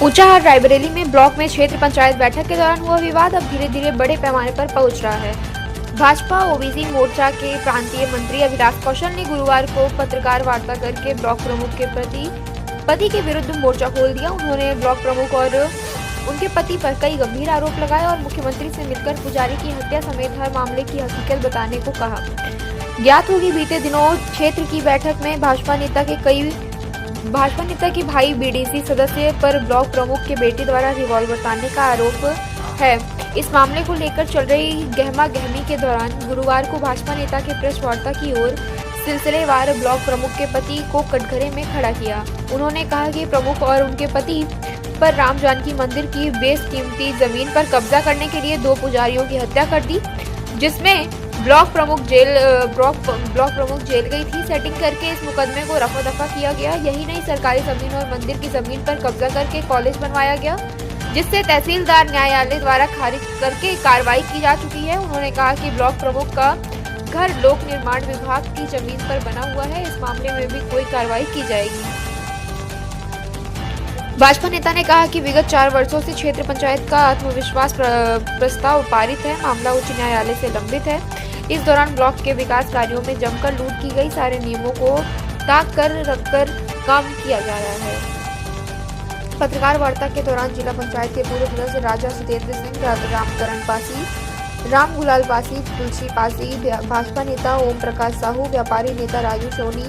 ऊंचाहार रायबरेली में ब्लॉक में क्षेत्र पंचायत बैठक के दौरान हुआ विवाद अब धीरे धीरे बड़े पैमाने पर पहुंच रहा है। भाजपा ओबीसी मोर्चा के प्रांतीय मंत्री अभिलाष कौशल ने गुरुवार को पत्रकार वार्ता करके ब्लॉक प्रमुख के पति के विरुद्ध मोर्चा खोल दिया। उन्होंने ब्लॉक प्रमुख और उनके पति पर कई गंभीर आरोप लगाए और मुख्यमंत्री से मिलकर पुजारी की हत्या समेत हर मामले की हकीकत बताने को कहा। ज्ञात होगी बीते दिनों क्षेत्र की बैठक में भाजपा नेता की भाई बीडीसी सदस्य पर ब्लॉक प्रमुख के बेटे द्वारा रिवॉल्वर तानने का आरोप है। इस मामले को लेकर चल रही गहमा गहमी के दौरान गुरुवार को भाजपा नेता के प्रेस वार्ता की ओर सिलसिलेवार ब्लॉक प्रमुख के पति को कटघरे में खड़ा किया। उन्होंने कहा कि प्रमुख और उनके पति पर राम जानकी मंदिर की बेशकीमती जमीन पर कब्जा करने के लिए 2 पुजारियों की हत्या कर दी, जिसमें ब्लॉक प्रमुख जेल गई थी। सेटिंग करके इस मुकदमे को रफा दफा किया गया। यही नहीं, सरकारी जमीन और मंदिर की जमीन पर कब्जा करके कॉलेज बनवाया गया, जिससे तहसीलदार न्यायालय द्वारा खारिज करके कार्रवाई की जा चुकी है। उन्होंने कहा कि ब्लॉक प्रमुख का घर लोक निर्माण विभाग की जमीन पर बना हुआ है, इस मामले में भी कोई कार्रवाई की जाएगी। भाजपा नेता ने कहा कि विगत 4 वर्षों से क्षेत्र पंचायत का आत्मविश्वास प्रस्ताव पारित है, मामला उच्च न्यायालय से लंबित है। इस दौरान ब्लॉक के विकास कार्यों में जमकर लूट की गई, सारे नियमों को ताक कर रखकर काम किया जा रहा है। पत्रकार वार्ता के दौरान जिला पंचायत के पूर्व सदस्य राजा सुतेंद्र सिंह, रामकरण पासी, राम गुलाल पासी, तुलसी पासी, भाजपा नेता ओम प्रकाश साहू, व्यापारी नेता राजू सोनी,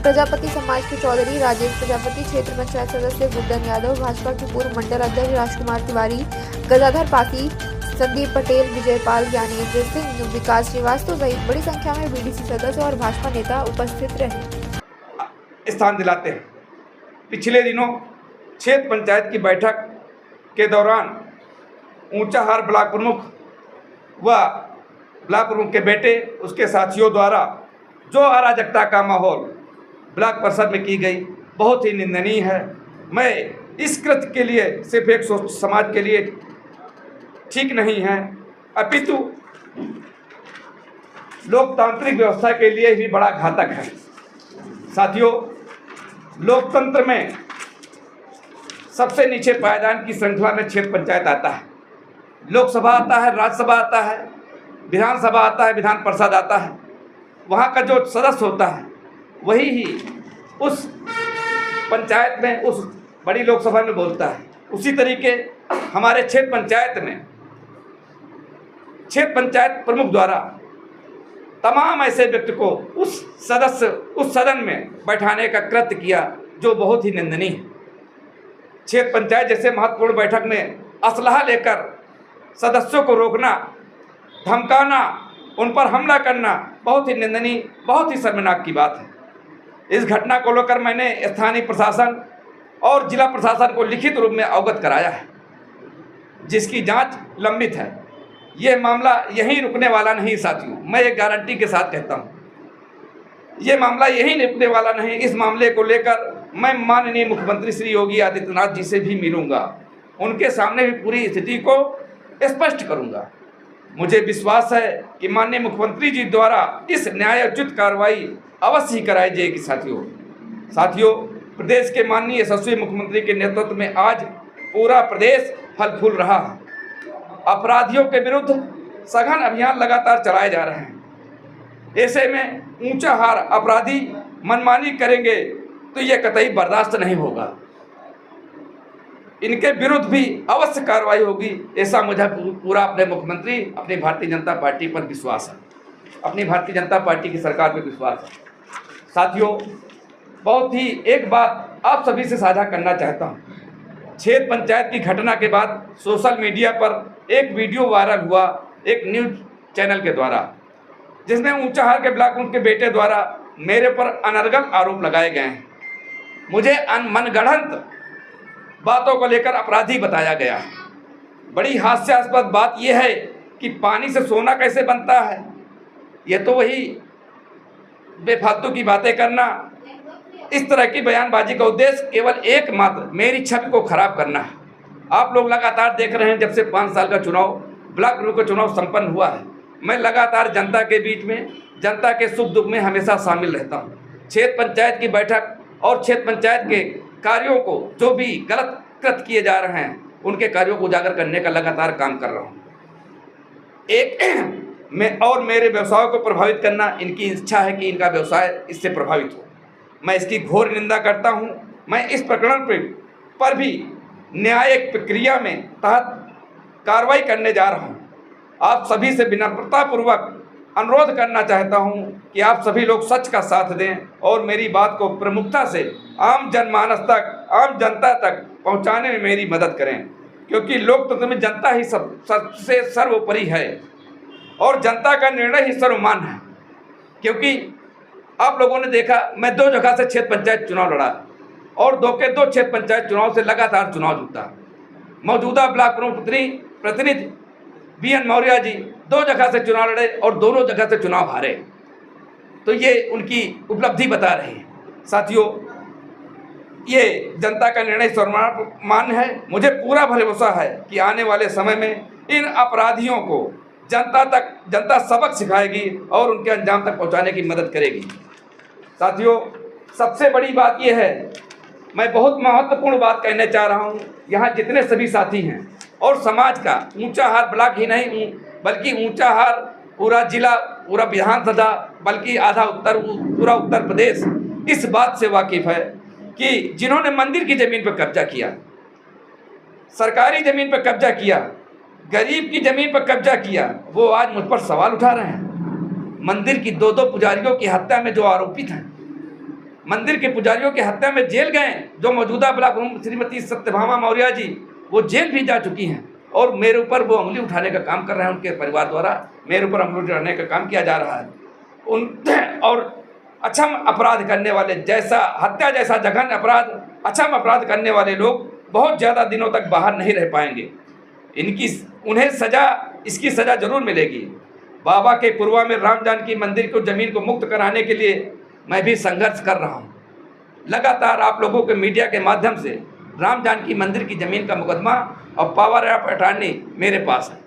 प्रजापति समाज के चौधरी राजेश प्रजापति, क्षेत्र पंचायत सदस्य गुड्डन यादव, भाजपा के पूर्व मंडल अध्यक्ष राजकुमार तिवारी, गजाधर पासी, संदीप पटेल, विजयपाल, ज्ञानेंद्र सिंह, विकास श्रीवास्तव सहित बड़ी संख्या में बीडीसी सदस्य और भाजपा नेता उपस्थित रहे। स्थान दिलाते हैं। पिछले दिनों क्षेत्र पंचायत की बैठक के दौरान ऊंचाहार ब्लॉक प्रमुख व ब्लॉक प्रमुख के बेटे उसके साथियों द्वारा जो अराजकता का माहौल ब्लॉक परिषद में की गई बहुत ही निंदनीय है। मैं इस कृत्य के लिए सिर्फ एक समाज के लिए ठीक नहीं है, अपितु लोकतांत्रिक व्यवस्था के लिए भी बड़ा घातक है। साथियों, लोकतंत्र में सबसे नीचे पायदान की श्रृंखला में क्षेत्र पंचायत आता है। लोकसभा आता है, राज्यसभा आता है, विधानसभा आता है, विधान परिषद आता है। वहाँ का जो सदस्य होता है वही ही उस पंचायत में, उस बड़ी लोकसभा में बोलता है। उसी तरीके हमारे क्षेत्र पंचायत में क्षेत्र पंचायत प्रमुख द्वारा तमाम ऐसे व्यक्ति को उस सदन में बैठाने का कृत्य किया जो बहुत ही निंदनीय है। क्षेत्र पंचायत जैसे महत्वपूर्ण बैठक में असलहा लेकर सदस्यों को रोकना, धमकाना, उन पर हमला करना बहुत ही निंदनीय, बहुत ही शर्मनाक की बात है। इस घटना को लेकर मैंने स्थानीय प्रशासन और जिला प्रशासन को लिखित रूप में अवगत कराया है, जिसकी जांच लंबित है। ये मामला यहीं रुकने वाला नहीं साथियों, मैं एक गारंटी के साथ कहता हूँ, ये मामला यहीं रुकने वाला नहीं। इस मामले को लेकर मैं माननीय मुख्यमंत्री श्री योगी आदित्यनाथ जी से भी मिलूंगा, उनके सामने भी पूरी स्थिति को स्पष्ट करूंगा। मुझे विश्वास है कि माननीय मुख्यमंत्री जी द्वारा इस न्यायोचित कार्रवाई अवश्य ही कराई जाएगी। साथियों, प्रदेश के माननीय यशस्वी मुख्यमंत्री के नेतृत्व में आज पूरा प्रदेश फल फूल रहा है। अपराधियों के विरुद्ध सघन अभियान लगातार चलाए जा रहे हैं। ऐसे में ऊंचाहार अपराधी मनमानी करेंगे तो ये कतई बर्दाश्त नहीं होगा। इनके विरुद्ध भी अवश्य कार्रवाई होगी, ऐसा मुझे पूरा अपने मुख्यमंत्री, अपनी भारतीय जनता पार्टी पर विश्वास है, अपनी भारतीय जनता पार्टी की सरकार पर विश्वास है। साथियों, बहुत ही एक बात आप सभी से साझा करना चाहता हूँ। क्षेत्र पंचायत की घटना के बाद सोशल मीडिया पर एक वीडियो वायरल हुआ एक न्यूज चैनल के द्वारा, जिसमें ऊंचाहार के ब्लॉक प्रमुख के बेटे द्वारा मेरे पर अनर्गल आरोप लगाए गए हैं। मुझे मनगढ़ंत बातों को लेकर अपराधी बताया गया। बड़ी हास्यास्पद बात यह है कि पानी से सोना कैसे बनता है, यह तो वही बेफालतू की बातें करना, इस तरह की बयानबाजी का उद्देश्य केवल एकमात्र मेरी छवि को खराब करना है। आप लोग लगातार देख रहे हैं, जब से 5 साल का चुनाव, ब्लॉक प्रमुख का चुनाव संपन्न हुआ है, मैं लगातार जनता के बीच में, जनता के सुख दुख में हमेशा शामिल रहता हूं। क्षेत्र पंचायत की बैठक और क्षेत्र पंचायत के कार्यों को जो भी गलत कृत किए जा रहे हैं, उनके कार्यों को उजागर करने का लगातार काम कर रहा हूँ। मेरे व्यवसायों को प्रभावित करना, इनकी इच्छा है कि इनका व्यवसाय इससे प्रभावित हो। मैं इसकी घोर निंदा करता हूँ। मैं इस प्रकरण पर भी न्यायिक प्रक्रिया में तहत कार्रवाई करने जा रहा हूँ। आप सभी से विनम्रतापूर्वक अनुरोध करना चाहता हूँ कि आप सभी लोग सच का साथ दें और मेरी बात को प्रमुखता से आम जनमानस तक, आम जनता तक पहुँचाने में मेरी मदद करें, क्योंकि लोकतंत्र में जनता ही सबसे सर्वोपरि है और जनता का निर्णय ही सर्वमान्य है। क्योंकि आप लोगों ने देखा, मैं 2 जगह से क्षेत्र पंचायत चुनाव लड़ा और 2 क्षेत्र पंचायत चुनाव से लगातार चुनाव जीता। मौजूदा ब्लॉक प्रमुख प्रतिनिधि BN मौर्य जी 2 जगह से चुनाव लड़े और दोनों जगह से चुनाव हारे, तो ये उनकी उपलब्धि बता रही है। साथियों, ये जनता का निर्णय सर्वमान्य है। मुझे पूरा भरोसा है कि आने वाले समय में इन अपराधियों को जनता सबक सिखाएगी और उनके अंजाम तक पहुंचाने की मदद करेगी। साथियों, सबसे बड़ी बात यह है, मैं बहुत महत्वपूर्ण बात कहना चाह रहा हूं। यहाँ जितने सभी साथी हैं और समाज का ऊंचाहार ब्लॉक ही नहीं बल्कि ऊंचाहार पूरा जिला, पूरा विधानसभा, बल्कि पूरा उत्तर प्रदेश इस बात से वाकिफ़ है कि जिन्होंने मंदिर की ज़मीन पर कब्जा किया, सरकारी ज़मीन पर कब्जा किया, गरीब की ज़मीन पर कब्जा किया, वो आज मुझ पर सवाल उठा रहे हैं। मंदिर की 2 पुजारियों की हत्या में जो आरोपित हैं, मंदिर के पुजारियों की हत्या में जेल गए जो मौजूदा ब्लॉक प्रमुख श्रीमती सत्यभामा मौर्य जी, वो जेल भी जा चुकी हैं और मेरे ऊपर वो उंगली उठाने का काम कर रहे हैं। उनके परिवार द्वारा मेरे ऊपर उंगली उठाने का काम किया जा रहा है। और अक्षम अपराध करने वाले, जैसा हत्या जैसा जघन्य अपराध, अक्षम अपराध करने वाले लोग बहुत ज़्यादा दिनों तक बाहर नहीं रह पाएंगे। उन्हें इसकी सज़ा जरूर मिलेगी। बाबा के पूर्वा में राम जानकी मंदिर को ज़मीन को मुक्त कराने के लिए मैं भी संघर्ष कर रहा हूँ। लगातार आप लोगों के मीडिया के माध्यम से राम जानकी मंदिर की ज़मीन का मुकदमा और पावर ऑफ अटॉर्नी मेरे पास है।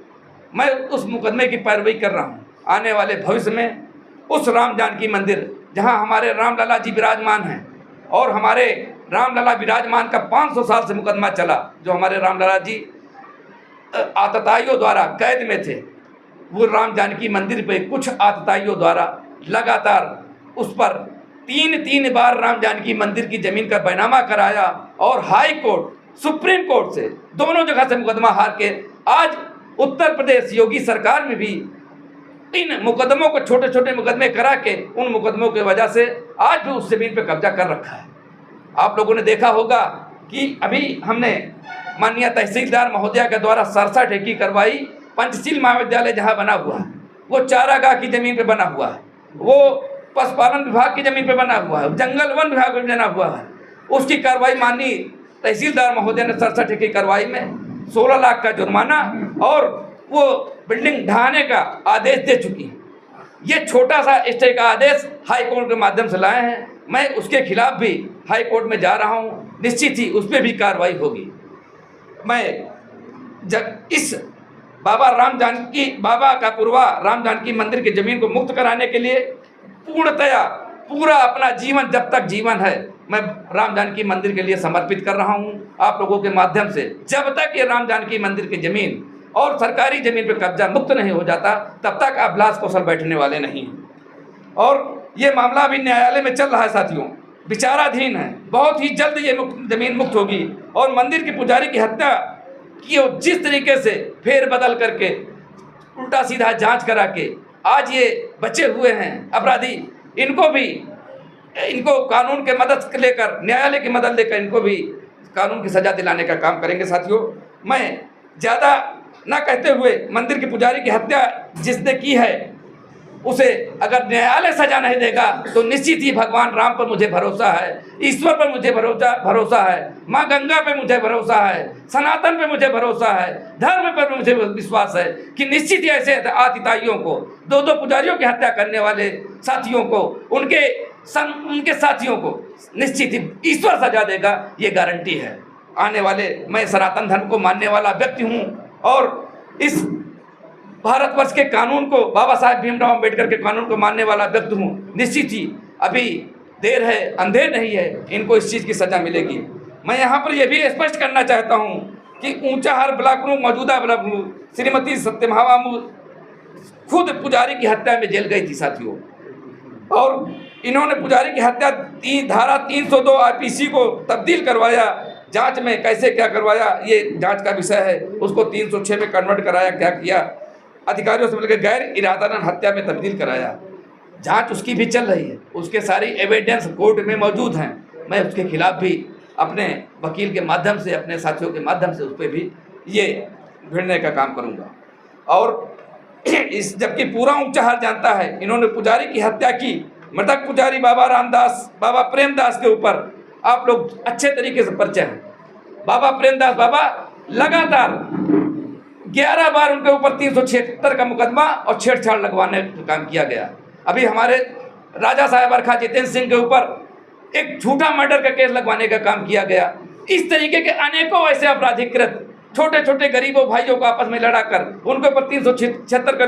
मैं उस मुकदमे की पैरवी कर रहा हूँ। आने वाले भविष्य में उस राम जानकी मंदिर जहाँ हमारे रामलला जी विराजमान हैं और हमारे रामलला विराजमान का 500 साल से मुकदमा चला, जो हमारे रामलला जी आतताइयों द्वारा कैद में थे, वो राम जानकी मंदिर पे कुछ आतताइयों द्वारा लगातार उस पर 3 बार राम जानकी मंदिर की ज़मीन का बैनामा कराया और हाई कोर्ट, सुप्रीम कोर्ट से दोनों जगह से मुकदमा हार के आज उत्तर प्रदेश योगी सरकार में भी इन मुकदमों को, छोटे छोटे मुकदमे करा के, उन मुकदमों की वजह से आज भी उस ज़मीन पर कब्जा कर रखा है। आप लोगों ने देखा होगा कि अभी हमने माननीय तहसीलदार महोदया के द्वारा सरसा ठेकी करवाई। पंचशील महाविद्यालय जहाँ बना हुआ है वो चारागाह की ज़मीन पे बना हुआ है, वो पशुपालन विभाग की ज़मीन पे बना हुआ है, जंगल वन विभाग में बना हुआ है। उसकी कार्रवाई माननीय तहसीलदार महोदय ने सरसा ठेकी करवाई में 16 लाख का जुर्माना और वो बिल्डिंग ढहाने का आदेश दे चुकी है। ये छोटा सा स्टे का आदेश हाई कोर्ट के माध्यम से लाए हैं। मैं उसके खिलाफ भी हाई कोर्ट में जा रहा हूँ, निश्चित ही उस पर भी कार्रवाई होगी। मैं इस बाबा का पूर्वा राम जानकी मंदिर की ज़मीन को मुक्त कराने के लिए पूर्णतया पूरा अपना जीवन, जब तक जीवन है, मैं राम जानकी मंदिर के लिए समर्पित कर रहा हूं। आप लोगों के माध्यम से जब तक ये राम जानकी मंदिर की ज़मीन और सरकारी ज़मीन पर कब्जा मुक्त नहीं हो जाता, तब तक आप अभिलाष कौशल बैठने वाले नहीं हैं। और ये मामला अभी न्यायालय में चल रहा है साथियों, विचाराधीन है। बहुत ही जल्द ये ज़मीन मुक्त होगी और मंदिर के पुजारी की हत्या की जिस तरीके से फेर बदल करके, उल्टा सीधा जांच करा के आज ये बचे हुए हैं अपराधी, इनको कानून के मदद लेकर, न्यायालय की मदद लेकर इनको भी कानून की सज़ा दिलाने का काम करेंगे। साथियों, मैं ज़्यादा ना कहते हुए, मंदिर के पुजारी की हत्या जिसने की है उसे अगर न्यायालय सजा नहीं देगा तो निश्चित ही भगवान राम पर मुझे भरोसा है, ईश्वर पर मुझे भरोसा है, माँ गंगा पे मुझे भरोसा है, सनातन पे मुझे भरोसा है, धर्म पर मुझे विश्वास है कि निश्चित ही ऐसे आतिताइयों को, 2 पुजारियों की हत्या करने वाले साथियों को, उनके साथियों को निश्चित ही ईश्वर सजा देगा, ये गारंटी है। आने वाले, मैं सनातन धर्म को मानने वाला व्यक्ति हूँ और इस भारतवर्ष के कानून को, बाबा साहेब भीमराव अम्बेडकर के कानून को मानने वाला व्यक्ति हूँ। निश्चित ही अभी देर है, अंधेर नहीं है, इनको इस चीज़ की सज़ा मिलेगी। मैं यहाँ पर यह भी स्पष्ट करना चाहता हूँ कि ऊंचाहार ब्लॉक प्रमुख मौजूदा ब्लॉक प्रमुख श्रीमती सत्यभामा खुद पुजारी की हत्या में जेल गई थी साथियों, और इन्होंने पुजारी की हत्या धारा 302 आईपीसी को तब्दील करवाया। जांच में कैसे क्या करवाया ये जांच का विषय है, उसको 306 में कन्वर्ट कराया, क्या किया, अधिकारियों से मिलकर गैर इरादान हत्या में तब्दील कराया। जांच उसकी भी चल रही है, उसके सारी एविडेंस कोर्ट में मौजूद हैं। मैं उसके खिलाफ भी अपने वकील के माध्यम से, अपने साथियों के माध्यम से उस पर भी ये भिड़ने का काम करूँगा। और इस जबकि पूरा ऊंचाहार जानता है इन्होंने पुजारी की हत्या की, मृतक पुजारी बाबा रामदास बाबा प्रेमदास के ऊपर आप लोग अच्छे तरीके से परिचय हैं। बाबा प्रेमदास बाबा लगातार 11 बार उनके ऊपर 376 का मुकदमा और छेड़छाड़ लगवाने का काम किया गया। अभी हमारे राजा साहब अरखा जितेंद्र सिंह के ऊपर एक झूठा मर्डर का केस लगवाने का काम किया गया। इस तरीके के अनेकों ऐसे आपराधिक कृत्य छोटे छोटे गरीबों भाइयों को आपस में लड़ाकर उनके ऊपर 376 का